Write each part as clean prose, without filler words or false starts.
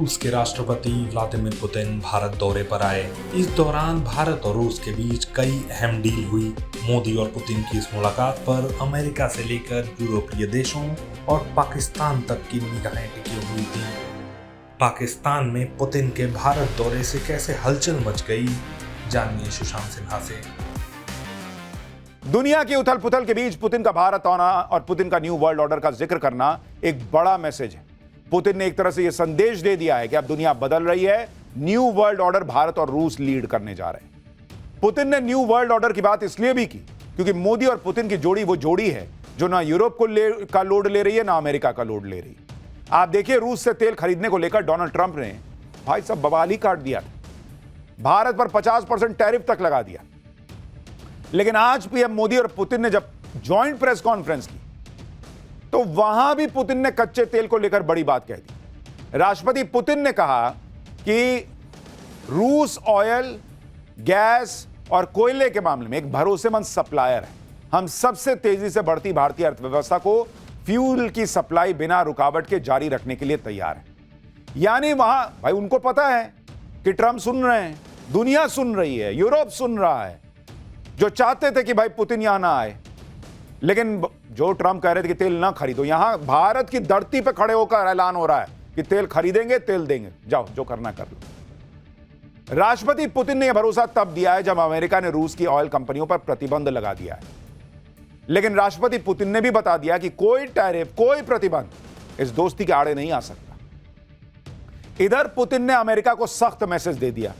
रूस के राष्ट्रपति व्लादिमीर पुतिन भारत दौरे पर आए। इस दौरान भारत और रूस के बीच कई अहम डील हुई। मोदी और पुतिन की इस मुलाकात पर अमेरिका से लेकर यूरोपीय देशों और पाकिस्तान तक की निगाहें टिकी हुई थी। पाकिस्तान में पुतिन के भारत दौरे से कैसे हलचल मच गई, जानिए सुशांत सिन्हा से। दुनिया की उथल पुथल के बीच पुतिन का भारत आना और पुतिन का न्यू वर्ल्ड ऑर्डर का जिक्र करना एक बड़ा मैसेज है। पुतिन ने एक तरह से यह संदेश दे दिया है कि अब दुनिया बदल रही है, न्यू वर्ल्ड ऑर्डर भारत और रूस लीड करने जा रहे हैं। पुतिन ने न्यू वर्ल्ड ऑर्डर की बात इसलिए भी की क्योंकि मोदी और पुतिन की जोड़ी वो जोड़ी है जो ना यूरोप का लोड ले रही है, ना अमेरिका का लोड ले रही है। आप देखिए, रूस से तेल खरीदने को लेकर डोनाल्ड ट्रंप ने भाई साहब बवाल ही काट दिया था। भारत पर 50% टैरिफ तक लगा दिया। लेकिन आज पीएम मोदी और पुतिन ने जब ज्वाइंट प्रेस कॉन्फ्रेंस की तो वहां भी पुतिन ने कच्चे तेल को लेकर बड़ी बात कह दी। राष्ट्रपति पुतिन ने कहा कि रूस ऑयल, गैस और कोयले के मामले में एक भरोसेमंद सप्लायर है। हम सबसे तेजी से बढ़ती भारतीय अर्थव्यवस्था को फ्यूल की सप्लाई बिना रुकावट के जारी रखने के लिए तैयार है। यानी वहां भाई उनको पता है कि ट्रंप सुन रहे हैं, दुनिया सुन रही है, यूरोप सुन रहा है, जो चाहते थे कि भाई पुतिन यहां ना आए। लेकिन जो ट्रंप कह रहे थे कि तेल ना खरीदो, यहां भारत की धरती पर खड़े होकर ऐलान हो रहा है कि तेल खरीदेंगे, तेल देंगे, जाओ जो करना कर लो। राष्ट्रपति पुतिन ने यह भरोसा तब दिया है जब अमेरिका ने रूस की ऑयल कंपनियों पर प्रतिबंध लगा दिया है। लेकिन राष्ट्रपति पुतिन ने भी बता दिया कि कोई टैरिफ, कोई प्रतिबंध इस दोस्ती के आड़े नहीं आ सकता। इधर पुतिन ने अमेरिका को सख्त मैसेज दे दिया,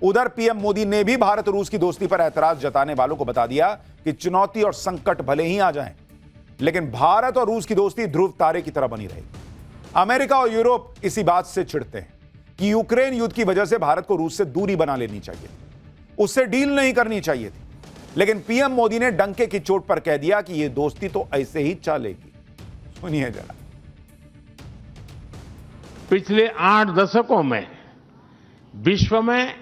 उधर पीएम मोदी ने भी भारत रूस की दोस्ती पर ऐतराज जताने वालों को बता दिया कि चुनौती और संकट भले ही आ जाएं, लेकिन भारत और रूस की दोस्ती ध्रुव तारे की तरह बनी रहेगी। अमेरिका और यूरोप इसी बात से चिढ़ते हैं कि यूक्रेन युद्ध की वजह से भारत को रूस से दूरी बना लेनी चाहिए, उससे डील नहीं करनी चाहिए थी। लेकिन पीएम मोदी ने डंके की चोट पर कह दिया कि यह दोस्ती तो ऐसे ही चलेगी। सुनिए जरा। पिछले 8 दशकों में विश्व में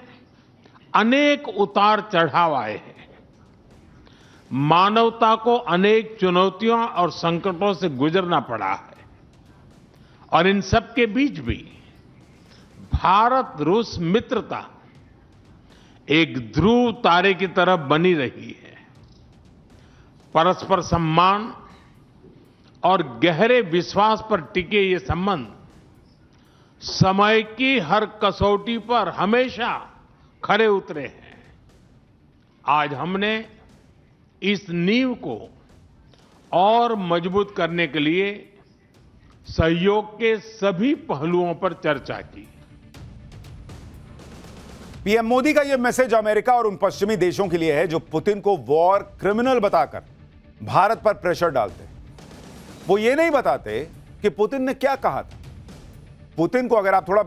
अनेक उतार चढ़ाव आए हैं। मानवता को अनेक चुनौतियों और संकटों से गुजरना पड़ा है और इन सब के बीच भी भारत रूस मित्रता एक ध्रुव तारे की तरह बनी रही है। परस्पर सम्मान और गहरे विश्वास पर टिके ये संबंध समय की हर कसौटी पर हमेशा खरे उतरे हैं। आज हमने इस नींव को और मजबूत करने के लिए सहयोग के सभी पहलुओं पर चर्चा की। पीएम मोदी का यह मैसेज अमेरिका और उन पश्चिमी देशों के लिए है जो पुतिन को वॉर क्रिमिनल बताकर भारत पर प्रेशर डालते हैं। वो ये नहीं बताते कि पुतिन ने क्या कहा था। पुतिन को अगर आप थोड़ा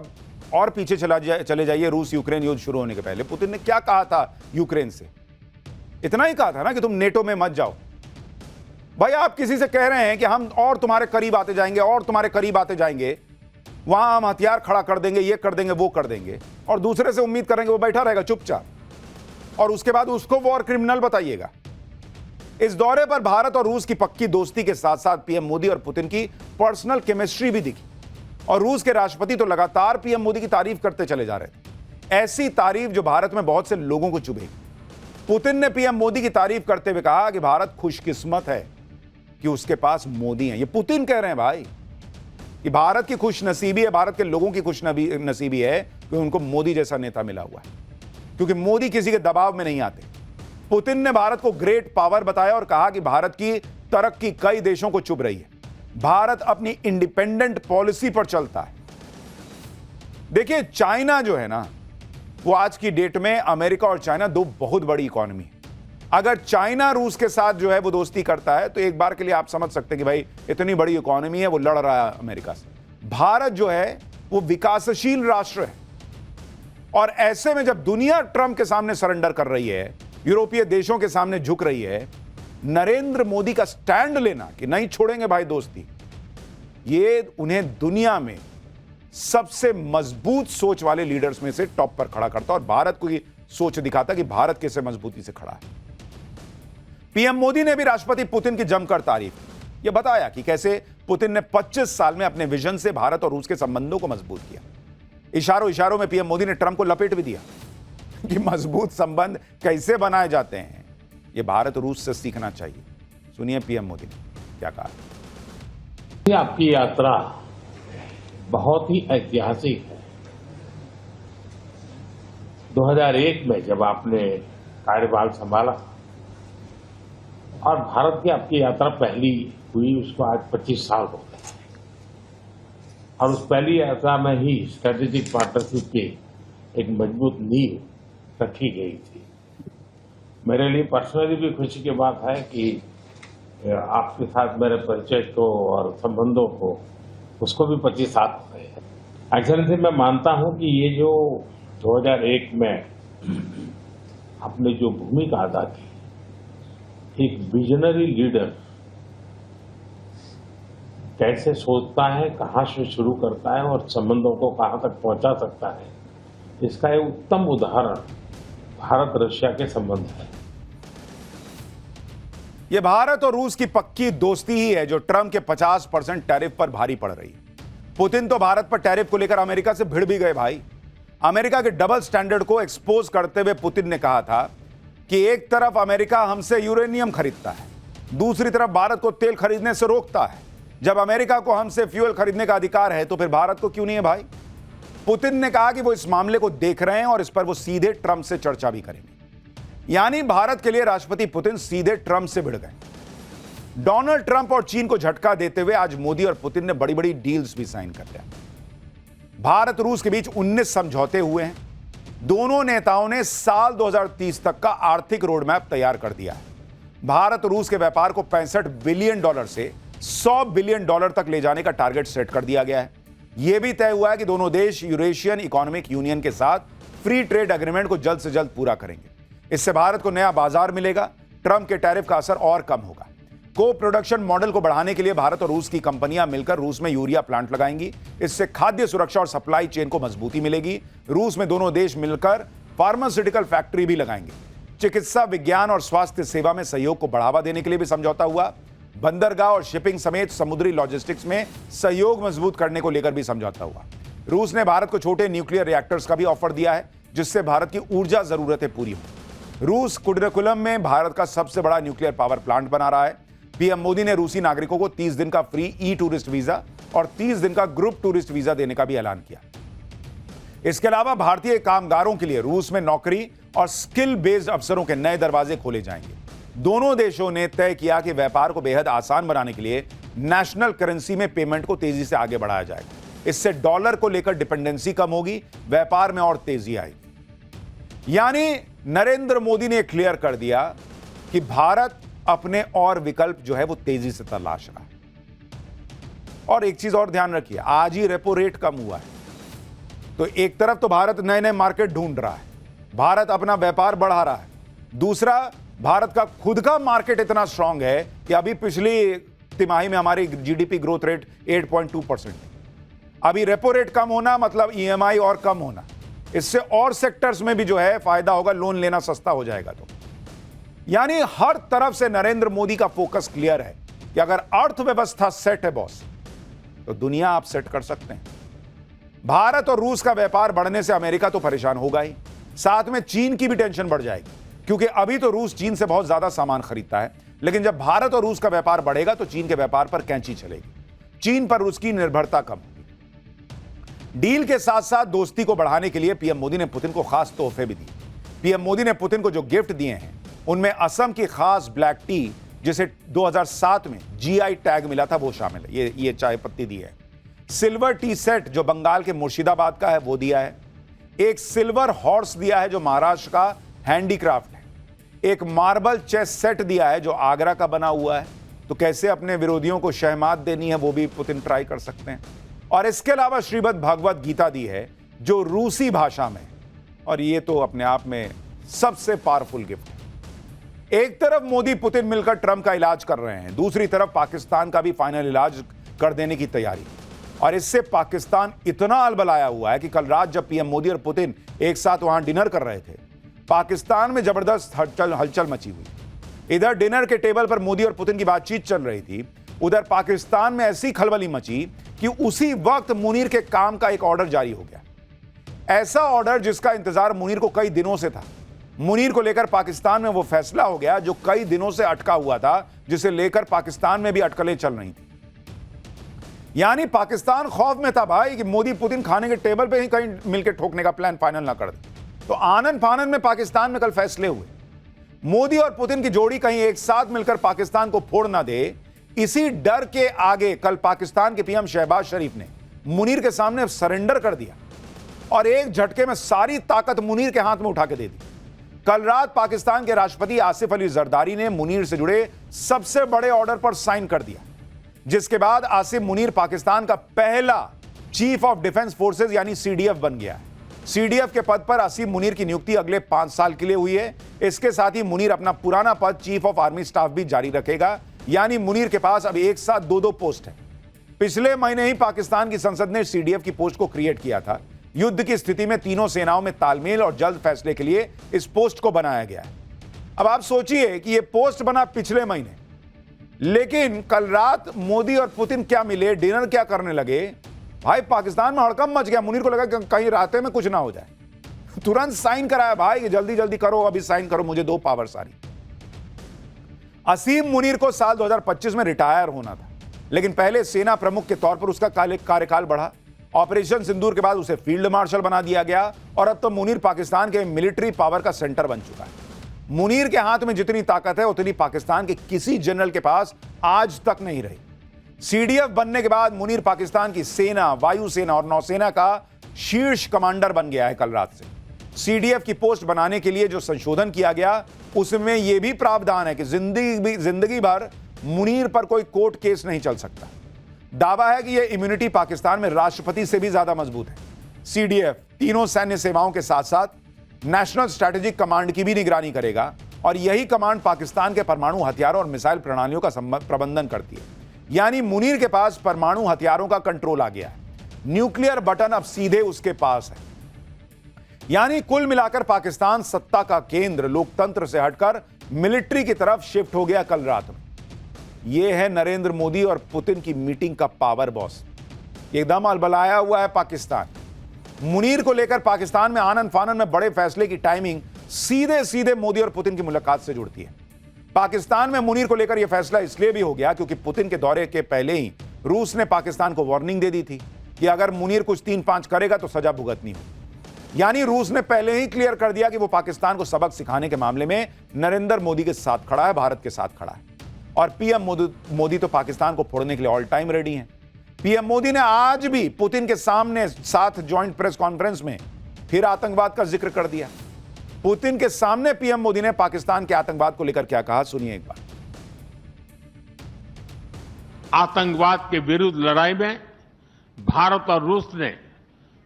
और पीछे चले जाइए, रूस यूक्रेन युद्ध शुरू होने के पहले पुतिन ने क्या कहा था यूक्रेन से? इतना ही कहा था ना कि तुम नेटो में मत जाओ। भाई आप किसी से कह रहे हैं कि हम और तुम्हारे करीब आते जाएंगे और तुम्हारे करीब आते जाएंगे, वहां हम हथियार खड़ा कर देंगे, ये कर देंगे, वो कर देंगे, और दूसरे से उम्मीद करेंगे वो बैठा रहेगा चुपचाप, और उसके बाद उसको वॉर क्रिमिनल बताइएगा। इस दौरे पर भारत और रूस की पक्की दोस्ती के साथ साथ पीएम मोदी और पुतिन की पर्सनल केमिस्ट्री भी दिखी। और रूस के राष्ट्रपति तो लगातार पीएम मोदी की तारीफ करते चले जा रहे थे, ऐसी तारीफ जो भारत में बहुत से लोगों को चुभेगी। पुतिन ने पीएम मोदी की तारीफ करते हुए कहा कि भारत खुशकिस्मत है कि उसके पास मोदी है। ये पुतिन कह रहे हैं भाई कि भारत की खुशनसीबी है, भारत के लोगों की खुशनसीबी है कि उनको मोदी जैसा नेता मिला हुआ है, क्योंकि मोदी किसी के दबाव में नहीं आते। पुतिन ने भारत को ग्रेट पावर बताया और कहा कि भारत की तरक्की कई देशों को चुभ रही है, भारत अपनी इंडिपेंडेंट पॉलिसी पर चलता है। देखिए, चाइना जो है ना, वो आज की डेट में अमेरिका और चाइना दो बहुत बड़ी इकोनॉमी है। अगर चाइना रूस के साथ जो है वो दोस्ती करता है तो एक बार के लिए आप समझ सकते हैं कि भाई इतनी बड़ी इकोनॉमी है, वो लड़ रहा है अमेरिका से। भारत जो है वो विकासशील राष्ट्र है, और ऐसे में जब दुनिया ट्रंप के सामने सरेंडर कर रही है, यूरोपीय देशों के सामने झुक रही है, नरेंद्र मोदी का स्टैंड लेना कि नहीं छोड़ेंगे भाई दोस्ती, ये उन्हें दुनिया में सबसे मजबूत सोच वाले लीडर्स में से टॉप पर खड़ा करता और भारत को ये सोच दिखाता कि भारत कैसे मजबूती से खड़ा है। पीएम मोदी ने भी राष्ट्रपति पुतिन की जमकर तारीफ की। यह बताया कि कैसे पुतिन ने 25 साल में अपने विजन से भारत और रूस के संबंधों को मजबूत किया। इशारों इशारों में पीएम मोदी ने ट्रंप को लपेट भी दिया कि मजबूत संबंध कैसे बनाए जाते हैं, यह भारत और रूस से सीखना चाहिए। सुनिए पीएम मोदी ने क्या कहा। ये आपकी यात्रा बहुत ही ऐतिहासिक है। 2001 में जब आपने कार्यभार संभाला और भारत की आपकी यात्रा पहली हुई, उसको आज 25 साल हो गए और उस पहली यात्रा में ही स्ट्रेटेजिक पार्टनरशिप की एक मजबूत नींव रखी गई थी। मेरे लिए पर्सनली भी खुशी की बात है कि आपके साथ मेरे परिचय को और संबंधों को उसको भी 25 साल हो गए हैं। एक्सेलेंसी, मैं मानता हूं कि ये जो 2001 में आपने जो भूमिका अदा की, एक विजनरी लीडर कैसे सोचता है, कहां से शुरू करता है और संबंधों को कहां तक पहुंचा सकता है, इसका एक उत्तम उदाहरण भारत रशिया के संबंध है। यह भारत और रूस की पक्की दोस्ती ही है जो ट्रंप के 50% टैरिफ पर भारी पड़ रही है। पुतिन तो भारत पर टैरिफ को लेकर अमेरिका से भिड़ भी गए भाई। अमेरिका के डबल स्टैंडर्ड को एक्सपोज करते हुए पुतिन ने कहा था कि एक तरफ अमेरिका हमसे यूरेनियम खरीदता है, दूसरी तरफ भारत को तेल खरीदने से रोकता है। जब अमेरिका को हमसे फ्यूल खरीदने का अधिकार है तो फिर भारत को क्यों नहीं है भाई। पुतिन ने कहा कि वो इस मामले को देख रहे हैं और इस पर वो सीधे ट्रंप से चर्चा भी करेंगे। यानी भारत के लिए राष्ट्रपति पुतिन सीधे ट्रंप से भिड़ गए। डोनाल्ड ट्रंप और चीन को झटका देते हुए आज मोदी और पुतिन ने बड़ी बड़ी डील्स भी साइन कर लिया। भारत रूस के बीच 19 समझौते हुए हैं। दोनों नेताओं ने साल 2030 तक का आर्थिक रोड मैप तैयार कर दिया है। भारत रूस के व्यापार को $65 बिलियन से $100 बिलियन तक ले जाने का टारगेट सेट कर दिया गया है। यह भी तय हुआ है कि दोनों देश यूरेशियन इकोनॉमिक यूनियन के साथ फ्री ट्रेड एग्रीमेंट को जल्द से जल्द पूरा करेंगे। इससे भारत को नया बाजार मिलेगा, ट्रंप के टैरिफ का असर और कम होगा। को प्रोडक्शन मॉडल को बढ़ाने के लिए भारत और रूस की कंपनियां मिलकर रूस में यूरिया प्लांट लगाएंगी। इससे खाद्य सुरक्षा और सप्लाई चेन को मजबूती मिलेगी। रूस में दोनों देश मिलकर फार्मास्यूटिकल फैक्ट्री भी लगाएंगे। चिकित्सा विज्ञान और स्वास्थ्य सेवा में सहयोग को बढ़ावा देने के लिए भी समझौता हुआ। बंदरगाह और शिपिंग समेत समुद्री लॉजिस्टिक्स में सहयोग मजबूत करने को लेकर भी समझौता हुआ। रूस ने भारत को छोटे न्यूक्लियर रिएक्टर्स का भी ऑफर दिया है, जिससे भारत की ऊर्जा जरूरतें पूरी हों। रूस कुडरकुलम में भारत का सबसे बड़ा न्यूक्लियर पावर प्लांट बना रहा है। पीएम मोदी ने रूसी नागरिकों को 30 दिन का फ्री ई टूरिस्ट वीजा और 30 दिन का ग्रुप टूरिस्ट वीजा देने का भी ऐलान किया। इसके अलावा भारतीय कामगारों के लिए रूस में नौकरी और स्किल बेस्ड अवसरों के नए दरवाजे खोले जाएंगे। दोनों देशों ने तय किया कि व्यापार को बेहद आसान बनाने के लिए नेशनल करेंसी में पेमेंट को तेजी से आगे बढ़ाया जाएगा। इससे डॉलर को लेकर डिपेंडेंसी कम होगी, व्यापार में और तेजी आएगी। यानी नरेंद्र मोदी ने क्लियर कर दिया कि भारत अपने और विकल्प जो है वो तेजी से तलाश रहा है। और एक चीज और ध्यान रखिए, आज ही रेपो रेट कम हुआ है, तो एक तरफ तो भारत नए नए मार्केट ढूंढ रहा है, भारत अपना व्यापार बढ़ा रहा है। दूसरा, भारत का खुद का मार्केट इतना स्ट्रांग है कि अभी पिछली तिमाही में हमारी जीडीपी ग्रोथ रेट 8.2%। अभी रेपो रेट कम होना मतलब ईएमआई और कम होना, इससे और सेक्टर्स में भी जो है फायदा होगा, लोन लेना सस्ता हो जाएगा। तो यानी हर तरफ से नरेंद्र मोदी का फोकस क्लियर है कि अगर अर्थव्यवस्था सेट है बॉस, तो दुनिया आप सेट कर सकते हैं। भारत और रूस का व्यापार बढ़ने से अमेरिका तो परेशान होगा ही, साथ में चीन की भी टेंशन बढ़ जाएगी, क्योंकि अभी तो रूस चीन से बहुत ज्यादा सामान खरीदता है। लेकिन जब भारत और रूस का व्यापार बढ़ेगा तो चीन के व्यापार पर कैंची चलेगी, चीन पर रूस की निर्भरता कम होगी। डील के साथ साथ दोस्ती को बढ़ाने के लिए पीएम मोदी ने पुतिन को खास तोहफे भी दिए। पीएम मोदी ने पुतिन को जो गिफ्ट दिए हैं उनमें असम की खास ब्लैक टी, जिसे 2007 में जीआई टैग मिला था, वो शामिल है। ये चाय पत्ती दी है। सिल्वर टी सेट जो बंगाल के मुर्शिदाबाद का है वो दिया है। एक सिल्वर हॉर्स दिया है जो महाराष्ट्र का हैंडीक्राफ्ट है। एक मार्बल चेस सेट दिया है जो आगरा का बना हुआ है। तो कैसे अपने विरोधियों को शहमात देनी है वो भी पुतिन ट्राई कर सकते हैं। और इसके अलावा श्रीमद् भगवत गीता दी है जो रूसी भाषा में, और ये तो अपने आप में सबसे पावरफुल गिफ्ट है। एक तरफ मोदी पुतिन मिलकर ट्रंप का इलाज कर रहे हैं, दूसरी तरफ पाकिस्तान का भी फाइनल इलाज कर देने की तैयारी। और इससे पाकिस्तान इतना अलबलाया हुआ है कि कल रात जब पीएम मोदी और पुतिन एक साथ वहां डिनर कर रहे थे, पाकिस्तान में जबरदस्त हलचल मची हुई। इधर डिनर के टेबल पर मोदी और पुतिन की बातचीत चल रही थी, उधर पाकिस्तान में ऐसी खलबली मची कि उसी वक्त मुनीर के काम का एक ऑर्डर जारी हो गया। ऐसा ऑर्डर जिसका इंतजार मुनीर को कई दिनों से था। मुनीर को लेकर पाकिस्तान में वो फैसला हो गया जो कई दिनों से अटका हुआ था, जिसे लेकर पाकिस्तान में भी अटकलें चल रही थी। यानी पाकिस्तान खौफ में था भाई कि मोदी पुतिन खाने के टेबल पे ही कहीं मिलकर ठोकने का प्लान फाइनल ना कर दे। तो आनन फानन में पाकिस्तान में कल फैसले हुए। मोदी और पुतिन की जोड़ी कहीं एक साथ मिलकर पाकिस्तान को फोड़ ना दे, इसी डर के आगे कल पाकिस्तान के पीएम शहबाज शरीफ ने मुनीर के सामने सरेंडर कर दिया और एक झटके में सारी ताकत मुनीर के हाथ में उठा के दे दी। कल रात पाकिस्तान के राष्ट्रपति आसिफ अली जरदारी ने मुनीर से जुड़े सबसे बड़े ऑर्डर पर साइन कर दिया, जिसके बाद आसिफ मुनीर पाकिस्तान का पहला चीफ ऑफ डिफेंस फोर्सेस यानी सीडीएफ बन गया है। सीडीएफ के पद पर आसिफ मुनीर की नियुक्ति अगले 5 साल के लिए हुई है। इसके साथ ही मुनीर अपना पुराना पद चीफ ऑफ आर्मी स्टाफ भी जारी रखेगा, यानी मुनीर के पास अब एक साथ 2 पोस्ट है। पिछले महीने ही पाकिस्तान की संसद ने सीडीएफ की पोस्ट को क्रिएट किया था। युद्ध की स्थिति में तीनों सेनाओं में तालमेल और जल्द फैसले के लिए इस पोस्ट को बनाया गया है। अब आप सोचिए कि यह पोस्ट बना पिछले महीने, लेकिन कल रात मोदी और पुतिन क्या मिले, डिनर क्या करने लगे, भाई पाकिस्तान में हड़कंप मच गया। मुनीर को लगा कि कहीं रास्ते में कुछ ना हो जाए, तुरंत साइन कराया भाई कि जल्दी जल्दी करो, अभी साइन करो, मुझे दो पावर सारी। असीम मुनीर को साल 2025 में रिटायर होना था, लेकिन पहले सेना प्रमुख के तौर पर उसका कार्यकाल बढ़ा। ऑपरेशन सिंदूर के बाद उसे फील्ड मार्शल बना दिया गया और अब तो मुनीर पाकिस्तान के मिलिट्री पावर का सेंटर बन चुका है। मुनीर के हाथ में जितनी ताकत है उतनी पाकिस्तान के किसी जनरल के पास आज तक नहीं रही। सीडीएफ बनने के बाद मुनीर पाकिस्तान की सेना, वायुसेना और नौसेना का शीर्ष कमांडर बन गया है कल रात से। सीडीएफ की पोस्ट बनाने के लिए जो संशोधन किया गया उसमें यह भी प्रावधान है कि जिंदगी भर मुनीर पर कोई कोर्ट केस नहीं चल सकता। दावा है कि यह इम्यूनिटी पाकिस्तान में राष्ट्रपति से भी ज्यादा मजबूत है। सीडीएफ तीनों सैन्य सेवाओं के साथ साथ नेशनल स्ट्रैटेजिक कमांड की भी निगरानी करेगा और यही कमांड पाकिस्तान के परमाणु हथियारों और मिसाइल प्रणालियों का प्रबंधन करती है। यानी मुनीर के पास परमाणु हथियारों का कंट्रोल आ गया है, न्यूक्लियर बटन अब सीधे उसके पास है। यानी कुल मिलाकर पाकिस्तान सत्ता का केंद्र लोकतंत्र से हटकर मिलिट्री की तरफ शिफ्ट हो गया कल रात में। यह है नरेंद्र मोदी और पुतिन की मीटिंग का पावर बॉस। एकदम अलबलाया हुआ है पाकिस्तान। मुनीर को लेकर पाकिस्तान में आनन फानन में बड़े फैसले की टाइमिंग सीधे सीधे मोदी और पुतिन की मुलाकात से जुड़ती है। पाकिस्तान में मुनीर को लेकर यह फैसला इसलिए भी हो गया क्योंकि पुतिन के दौरे के पहले ही रूस ने पाकिस्तान को वार्निंग दे दी थी कि अगर मुनीर कुछ 3-5 करेगा तो सजा भुगतनी हो। यानी रूस ने पहले ही क्लियर कर दिया कि वो पाकिस्तान को सबक सिखाने के मामले में नरेंद्र मोदी के साथ खड़ा है, भारत के साथ खड़ा है। और पीएम मोदी तो पाकिस्तान को फोड़ने के लिए ऑल टाइम रेडी हैं। पीएम मोदी ने आज भी पुतिन के सामने साथ ज्वाइंट प्रेस कॉन्फ्रेंस में फिर आतंकवाद का जिक्र कर दिया। पुतिन के सामने पीएम मोदी ने पाकिस्तान के आतंकवाद को लेकर क्या कहा, सुनिए एक बार। आतंकवाद के विरुद्ध लड़ाई में भारत और रूस ने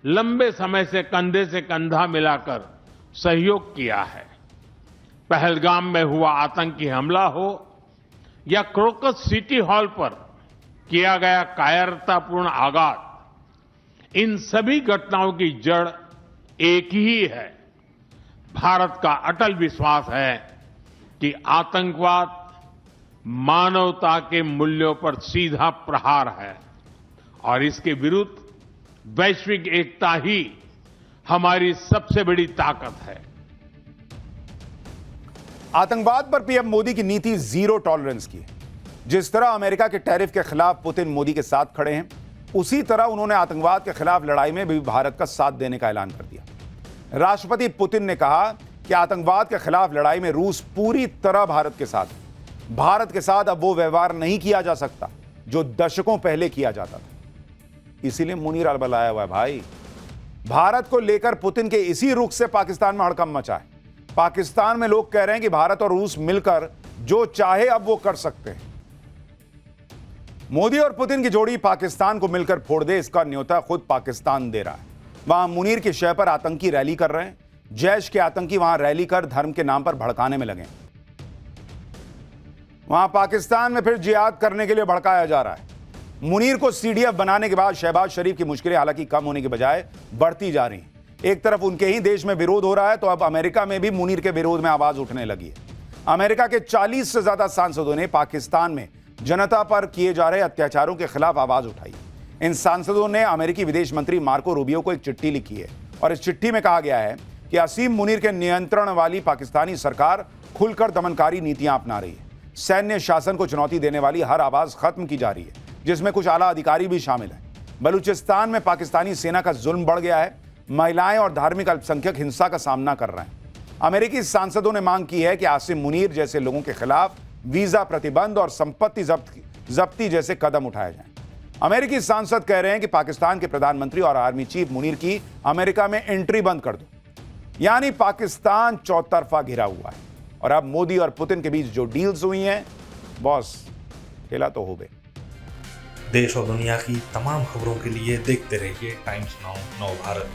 लंबे समय से कंधा मिलाकर सहयोग किया है। पहलगाम में हुआ आतंकी हमला हो या क्रोकस सिटी हॉल पर किया गया कायरतापूर्ण आघात, इन सभी घटनाओं की जड़ एक ही है। भारत का अटल विश्वास है कि आतंकवाद मानवता के मूल्यों पर सीधा प्रहार है और इसके विरुद्ध वैश्विक एकता ही हमारी सबसे बड़ी ताकत है। आतंकवाद पर पीएम मोदी की नीति जीरो टॉलरेंस की है। जिस तरह अमेरिका के टैरिफ के खिलाफ पुतिन मोदी के साथ खड़े हैं, उसी तरह उन्होंने आतंकवाद के खिलाफ लड़ाई में भी भारत का साथ देने का ऐलान कर दिया। राष्ट्रपति पुतिन ने कहा कि आतंकवाद के खिलाफ लड़ाई में रूस पूरी तरह भारत के साथ है। भारत के साथ अब वो व्यवहार नहीं किया जा सकता जो दशकों पहले किया जाता था। इसीलिए मुनीर अलबलाया हुआ है भाई। भारत को लेकर पुतिन के इसी रुख से पाकिस्तान में हड़कंप मचा है। पाकिस्तान में लोग कह रहे हैं कि भारत और रूस मिलकर जो चाहे अब वो कर सकते हैं। मोदी और पुतिन की जोड़ी पाकिस्तान को मिलकर फोड़ दे, इसका न्योता खुद पाकिस्तान दे रहा है। वहां मुनीर के शहर पर आतंकी रैली कर रहे हैं। जैश के आतंकी वहां रैली कर धर्म के नाम पर भड़काने में लगे। वहां पाकिस्तान में फिर जिहाद करने के लिए भड़काया जा रहा है। मुनीर को सीडीएफ बनाने के बाद शहबाज शरीफ की मुश्किलें हालांकि कम होने के बजाय बढ़ती जा रही हैं। एक तरफ उनके ही देश में विरोध हो रहा है तो अब अमेरिका में भी मुनीर के विरोध में आवाज उठने लगी है। अमेरिका के 40 से ज्यादा सांसदों ने पाकिस्तान में जनता पर किए जा रहे अत्याचारों के खिलाफ आवाज उठाई। इन सांसदों ने अमेरिकी विदेश मंत्री मार्को रूबियो को एक चिट्ठी लिखी है और इस चिट्ठी में कहा गया है कि असीम मुनीर के नियंत्रण वाली पाकिस्तानी सरकार खुलकर दमनकारी नीतियां अपना रही है। सैन्य शासन को चुनौती देने वाली हर आवाज खत्म की जा रही है, जिसमें कुछ आला अधिकारी भी शामिल हैं। बलूचिस्तान में पाकिस्तानी सेना का जुल्म बढ़ गया है। महिलाएं और धार्मिक अल्पसंख्यक हिंसा का सामना कर रहे हैं। अमेरिकी सांसदों ने मांग की है कि आसिम मुनीर जैसे लोगों के खिलाफ वीजा प्रतिबंध और संपत्ति जब्ती जैसे कदम उठाए जाएं। अमेरिकी सांसद कह रहे हैं कि पाकिस्तान के प्रधानमंत्री और आर्मी चीफ मुनीर की अमेरिका में एंट्री बंद कर दो। यानी पाकिस्तान चौतरफा घिरा हुआ है और अब मोदी और पुतिन के बीच जो डील्स हुई हैं, बॉस खेला तो हो गए। देश और दुनिया की तमाम खबरों के लिए देखते रहिए टाइम्स नाउ नव भारत।